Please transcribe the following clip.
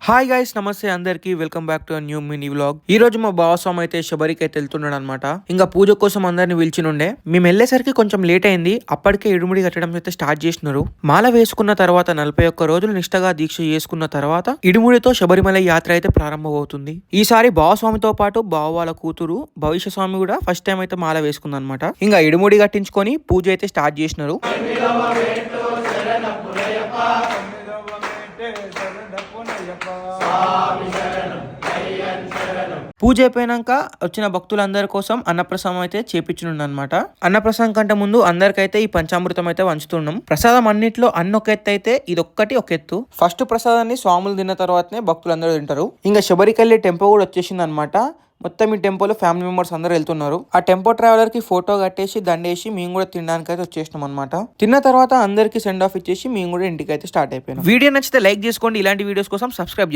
Hi guys, నమస్తే అందరికి. Welcome back to new mini vlog. ఈ రోజు మా బావస్వామి అయితే శబరికి అయితే వెళ్తున్నాడు అనమాట. ఇంకా పూజ కోసం అందరిని పిలిచినుండే. మేము వెళ్ళేసరికి కొంచెం లేట్ అయింది. అప్పటికే ఇడుముడి కట్టడం అయితే స్టార్ట్ చేసినారు. మాల వేసుకున్న తర్వాత 41 రోజులు నిష్టగా దీక్ష చేసుకున్న తర్వాత ఇడుముడితో శబరిమల యాత్ర అయితే ప్రారంభమవుతుంది. ఈసారి బావస్వామితో పాటు బావ వాళ్ళ కూతురు భవిష్య స్వామి కూడా ఫస్ట్ టైం అయితే మాల వేసుకుంది అనమాట. ఇంకా ఇడుముడి కట్టించుకొని పూజ అయితే స్టార్ట్ చేసినారు. పూజ అయిపోయినాక వచ్చిన భక్తులందరి కోసం అన్నప్రసాదం అయితే చేపించనుందనమాట. అన్నప్రసాదం కంటే ముందు అందరికైతే ఈ పంచామృతం అయితే వంచుతున్నాం. ప్రసాదం అన్నిట్లో ఒక ఎత్తు అయితే ఇదొక్కటి ఒక ఎత్తు. ఫస్ట్ ప్రసాదాన్ని స్వాములు తిన్న తర్వాతనే భక్తులందరూ తింటారు. ఇంకా శబరికెళ్ళి టెంపో కూడా వచ్చేసింది అనమాట. మొత్తం ఈ టెంపోలో ఫ్యామిలీ మెంబర్స్ అందరూ వెళ్తున్నారు. ఆ టెంపో ట్రావెలర్ కి ఫోటో కట్టేసి దండేసి మేము కూడా తినడానికి అయితే వచ్చేసినాం అనమాట. తిన్న తర్వాత అందరికి సెండ్ ఆఫ్ ఇచ్చేసి మేము కూడా ఇంటికి అయితే స్టార్ట్ అయిపోయినాం. వీడియో నచ్చితే లైక్ చేసుకోండి. ఇలాంటి వీడియోస్ కోసం సబ్స్క్రైబ్